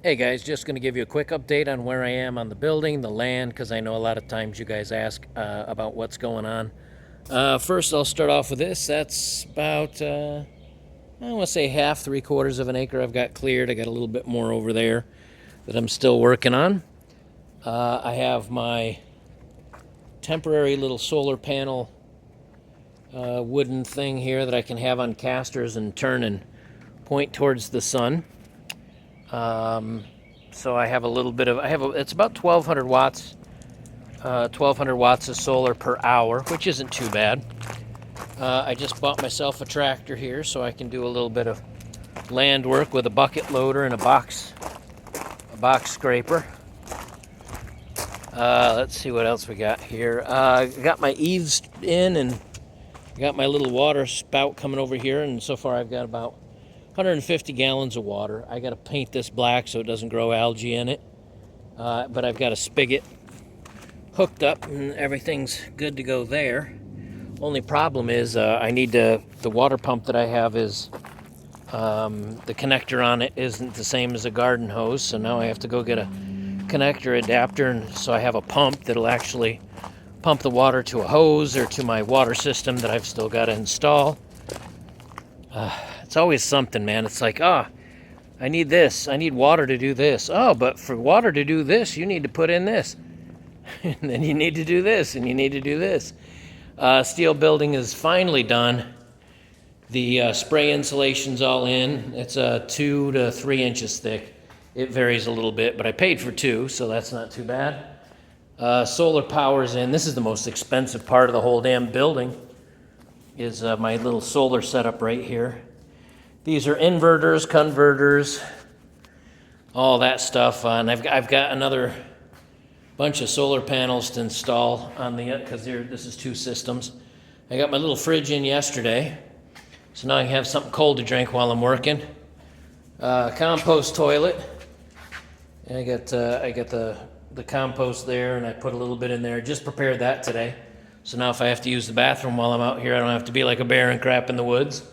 Hey guys, just going to give you a quick update on where I am on the building, the land, because I know a lot of times you guys ask about what's going on. First, I'll start off with this. That's about, I want to say half, 3/4 of an acre I've got cleared. I got a little bit more over there that I'm still working on. I have my temporary little solar panel wooden thing here that I can have on casters and turn and point towards the sun. So I have a little bit of, it's about 1200 watts, 1200 watts of solar per hour, which isn't too bad. I just bought myself a tractor here so I can do a little bit of land work with a bucket loader and a box scraper. Let's see what else we got here. I got my eaves in and got my little water spout coming over here, and so far I've got about 150 gallons of water. I got to paint this black so it doesn't grow algae in it. But I've got a spigot hooked up and everything's good to go there. Only problem is I need the water pump that I have is the connector on it isn't the same as a garden hose, so now I have to go get a connector adapter, and so I have a pump that'll actually pump the water to a hose or to my water system that I've still got to install. It's always something, man. It's like, I need this. I need water to do this. Oh, but for water to do this, you need to put in this. And then you need to do this, and you need to do this. Steel building is finally done. The spray insulation's all in. It's 2 to 3 inches thick. It varies a little bit, but I paid for 2, so that's not too bad. Solar power's in. This is the most expensive part of the whole damn building, is my little solar setup right here. These are inverters, converters, all that stuff. And I've got another bunch of solar panels to install on the, because this is 2 systems. I got my little fridge in yesterday, so now I have something cold to drink while I'm working. Compost toilet. And I got the compost there, and I put a little bit in there. Just prepared that today. So now if I have to use the bathroom while I'm out here, I don't have to be like a bear and crap in the woods.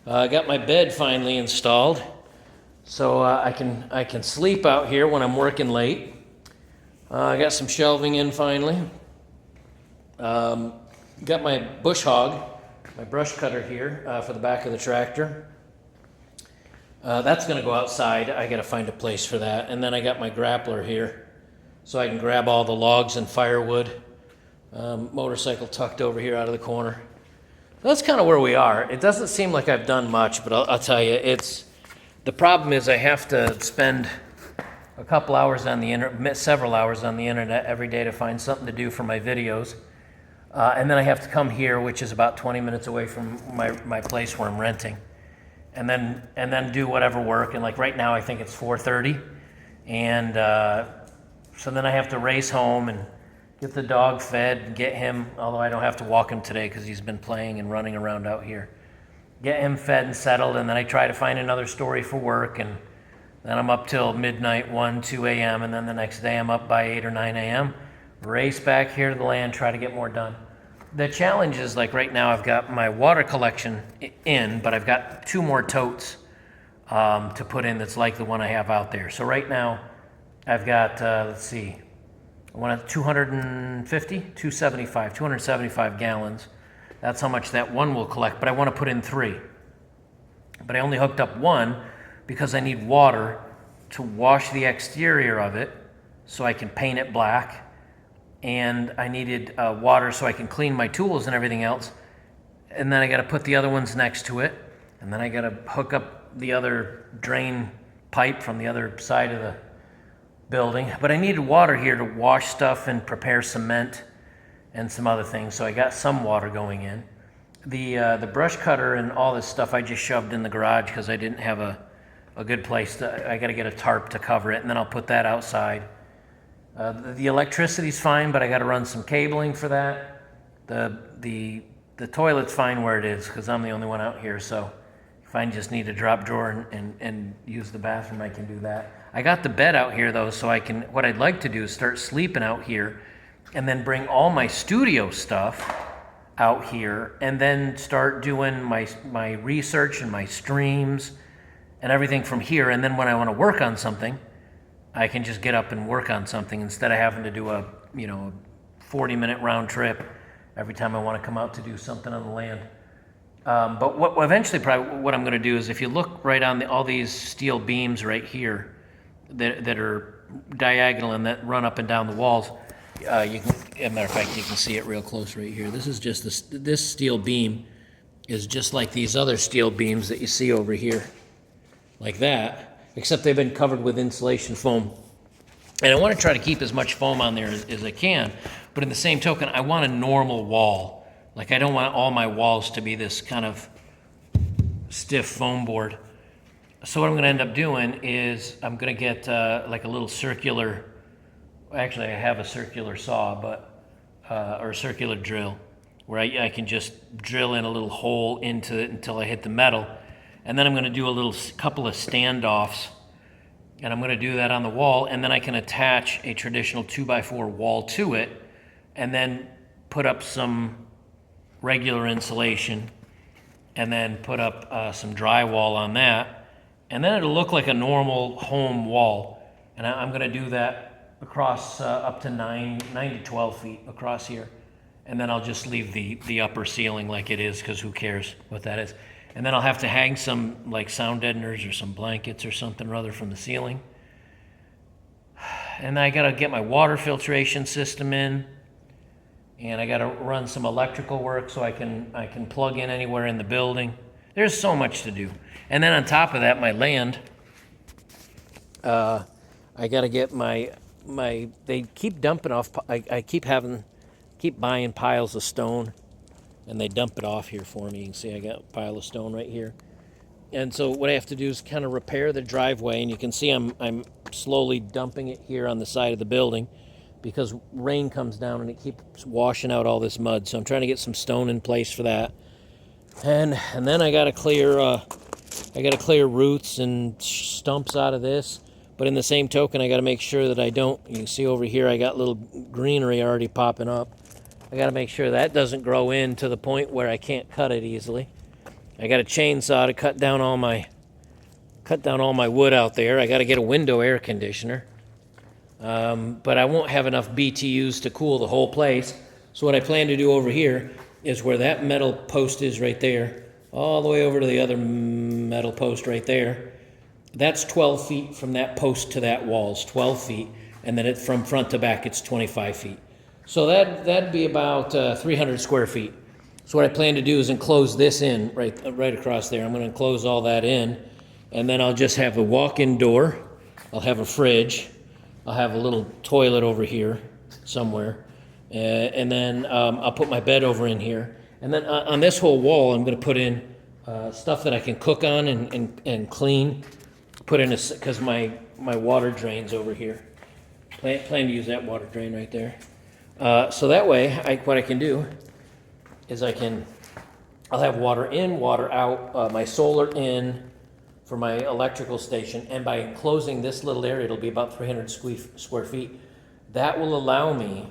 I got my bed finally installed, so I can sleep out here when I'm working late. I got some shelving in finally. Got my bush hog, my brush cutter here for the back of the tractor. That's going to go outside. I got to find a place for that. And then I got my grappler here, so I can grab all the logs and firewood. Motorcycle tucked over here out of the corner. That's kind of where we are. It doesn't seem like I've done much, but I'll tell you, the problem is I have to spend a couple hours on the internet, several hours on the internet every day to find something to do for my videos. And then I have to come here, which is about 20 minutes away from my place where I'm renting. And then do whatever work. And like right now, I think it's 4:30. And so then I have to race home and get the dog fed, get him, although I don't have to walk him today because he's been playing and running around out here. Get him fed and settled, and then I try to find another story for work, and then I'm up till midnight, 1, 2 a.m., and then the next day I'm up by 8 or 9 a.m., race back here to the land, try to get more done. The challenge is, like right now, I've got my water collection in, but I've got 2 more totes to put in that's like the one I have out there. So right now, I've got, let's see, I want 275 gallons. That's how much that one will collect, but I want to put in 3. But I only hooked up 1 because I need water to wash the exterior of it so I can paint it black. And I needed water so I can clean my tools and everything else. And then I got to put the other ones next to it. And then I got to hook up the other drain pipe from the other side of the building. But I needed water here to wash stuff and prepare cement and some other things, so I got some water going in. The brush cutter and all this stuff I just shoved in the garage because I didn't have a good place I got to get a tarp to cover it, and then I'll put that outside. The electricity's fine, but I got to run some cabling for that. The toilet's fine where it is because I'm the only one out here, so if I just need a drop drawer and use the bathroom, I can do that. I got the bed out here though, so what I'd like to do is start sleeping out here and then bring all my studio stuff out here and then start doing my research and my streams and everything from here. And then when I want to work on something, I can just get up and work on something instead of having to do a 40-minute round trip every time I want to come out to do something on the land. But what eventually probably what I'm going to do is, if you look right on all these steel beams right here that are diagonal and that run up and down the walls, you can, as a matter of fact, you can see it real close right here. This is just this steel beam is just like these other steel beams that you see over here, like that, except they've been covered with insulation foam. And I want to try to keep as much foam on there as I can, but in the same token, I want a normal wall. Like, I don't want all my walls to be this kind of stiff foam board. So what I'm going to end up doing is I'm going to get like a little circular, actually I have a circular saw, or a circular drill, where I can just drill in a little hole into it until I hit the metal. And then I'm going to do a couple of standoffs, and I'm going to do that on the wall, and then I can attach a traditional 2x4 wall to it, and then put up some regular insulation, and then put up some drywall on that, and then it'll look like a normal home wall. And I'm going to do that across up to 9 to 12 feet across here, and then I'll just leave the upper ceiling like it is, because who cares what that is. And then I'll have to hang some like sound deadeners or some blankets or something or other from the ceiling. And I gotta get my water filtration system in, and I gotta run some electrical work so I can plug in anywhere in the building. There's so much to do. And then on top of that, my land, I gotta get they keep dumping off, I keep buying piles of stone, and they dump it off here for me. You can see I got a pile of stone right here. And so what I have to do is kind of repair the driveway, and you can see I'm slowly dumping it here on the side of the building, because rain comes down and it keeps washing out all this mud. So I'm trying to get some stone in place for that. And then I got to clear roots and stumps out of this. But in the same token, I got to make sure that you can see over here I got little greenery already popping up. I got to make sure that doesn't grow in to the point where I can't cut it easily. I got a chainsaw to cut down all my wood out there. I got to get a window air conditioner. But I won't have enough BTUs to cool the whole place. So what I plan to do over here is where that metal post is right there, all the way over to the other metal post right there. That's 12 feet from that post to that wall, is 12 feet. And then from front to back, it's 25 feet. So that'd be about 300 square feet. So what I plan to do is enclose this in right across there. I'm going to enclose all that in, and then I'll just have a walk-in door. I'll have a fridge. I'll have a little toilet over here somewhere, and then I'll put my bed over in here. And then on this whole wall, I'm going to put in stuff that I can cook on and clean. Put in because my water drain's over here. Plan to use that water drain right there. So that way, what I can do is I'll have water in, water out, my solar in for my electrical station, and by enclosing this little area, it'll be about 300 square feet. That will allow me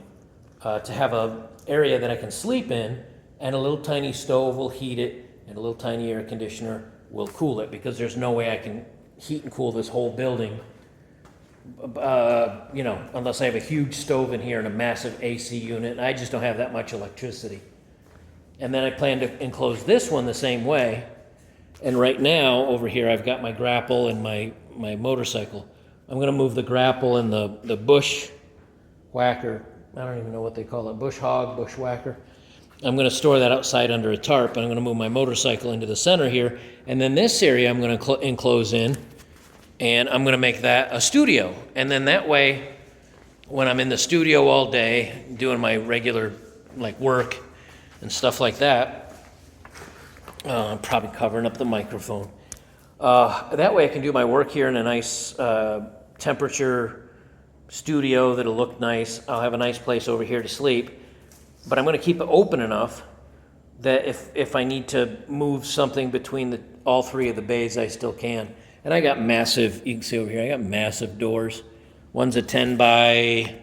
to have an area that I can sleep in, and a little tiny stove will heat it, and a little tiny air conditioner will cool it, because there's no way I can heat and cool this whole building, unless I have a huge stove in here and a massive AC unit, and I just don't have that much electricity. And then I plan to enclose this one the same way. And right now, over here, I've got my grapple and my motorcycle. I'm going to move the grapple and the bush whacker. I don't even know what they call it, bush hog, bush whacker. I'm going to store that outside under a tarp, and I'm going to move my motorcycle into the center here. And then this area I'm going to enclose in, and I'm going to make that a studio. And then that way, when I'm in the studio all day doing my regular work and stuff like that, I'm probably covering up the microphone. That way I can do my work here in a nice temperature studio that'll look nice. I'll have a nice place over here to sleep. But I'm going to keep it open enough that if I need to move something between all three of the bays, I still can. And I got massive, you can see over here, I got massive doors. One's a 10 by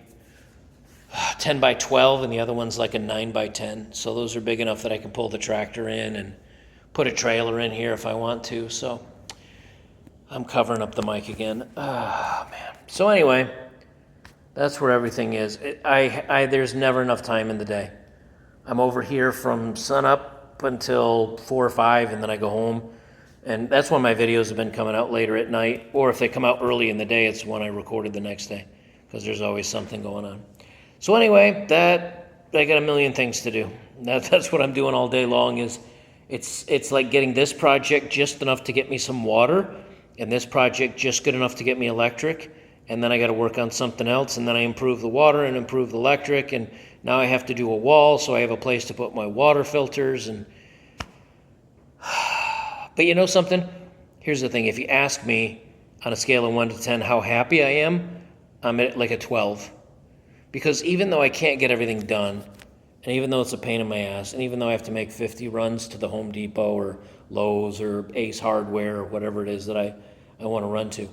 12, and the other one's like a 9 by 10. So those are big enough that I can pull the tractor in and put a trailer in here if I want to. So I'm covering up the mic again. Ah, man. So anyway, that's where everything is. There's never enough time in the day. I'm over here from sunup until 4 or 5, and then I go home. And that's when my videos have been coming out later at night. Or if they come out early in the day, it's when I recorded the next day, because there's always something going on. So anyway, I got a million things to do. That's what I'm doing all day long. It's like getting this project just enough to get me some water, and this project just good enough to get me electric, and then I got to work on something else, and then I improve the water and improve the electric, and now I have to do a wall, so I have a place to put my water filters. And but you know something? Here's the thing. If you ask me on a scale of 1 to 10 how happy I am, I'm at like a 12. Because even though I can't get everything done, and even though it's a pain in my ass, and even though I have to make 50 runs to the Home Depot or Lowe's or Ace Hardware or whatever it is that I want to run to,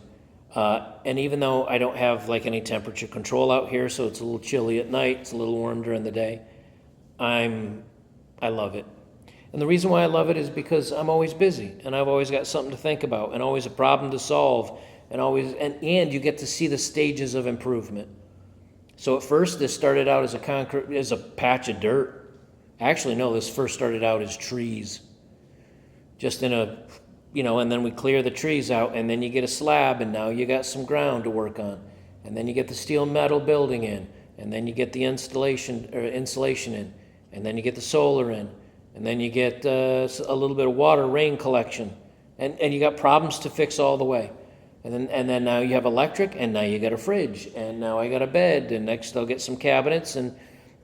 and even though I don't have like any temperature control out here, so it's a little chilly at night, it's a little warm during the day, I love it. And the reason why I love it is because I'm always busy, and I've always got something to think about, and always a problem to solve, and you get to see the stages of improvement. So at first, this started out as a patch of dirt. Actually, no, this first started out as trees. Just in and then we clear the trees out, and then you get a slab, and now you got some ground to work on. And then you get the steel metal building in, and then you get the insulation in, and then you get the solar in, and then you get a little bit of water, rain collection, and you got problems to fix all the way. And then now you have electric, and now you got a fridge, and now I got a bed, and next I'll get some cabinets and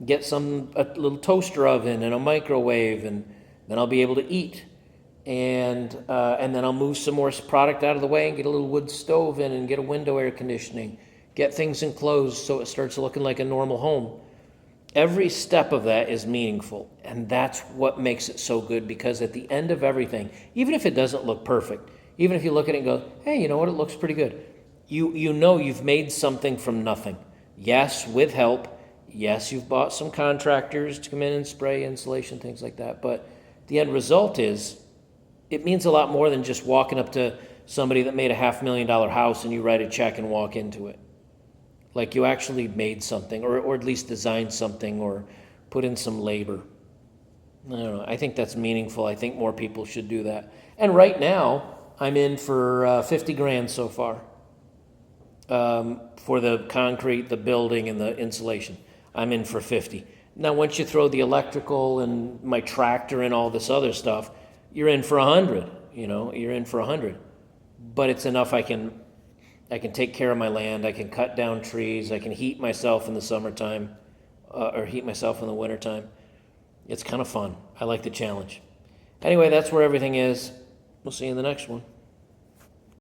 get a little toaster oven and a microwave, and then I'll be able to eat. And then I'll move some more product out of the way and get a little wood stove in and get a window air conditioning, get things enclosed so it starts looking like a normal home. Every step of that is meaningful, and that's what makes it so good, because at the end of everything, even if it doesn't look perfect, even if you look at it and go, hey, you know what, it looks pretty good, you know you've made something from nothing. Yes, with help. Yes, you've bought some contractors to come in and spray insulation, things like that, but the end result is, it means a lot more than just walking up to somebody that made a $500,000 house and you write a check and walk into it. Like you actually made something, or at least designed something, or put in some labor. I don't know. I think that's meaningful. I think more people should do that. And right now, I'm in for 50 grand so far for the concrete, the building, and the insulation. I'm in for 50. Now, once you throw the electrical and my tractor and all this other stuff, you're in for 100. You're in for 100. But it's enough. I can take care of my land. I can cut down trees. I can heat myself in the summertime, or heat myself in the wintertime. It's kind of fun. I like the challenge. Anyway, that's where everything is. We'll see you in the next one.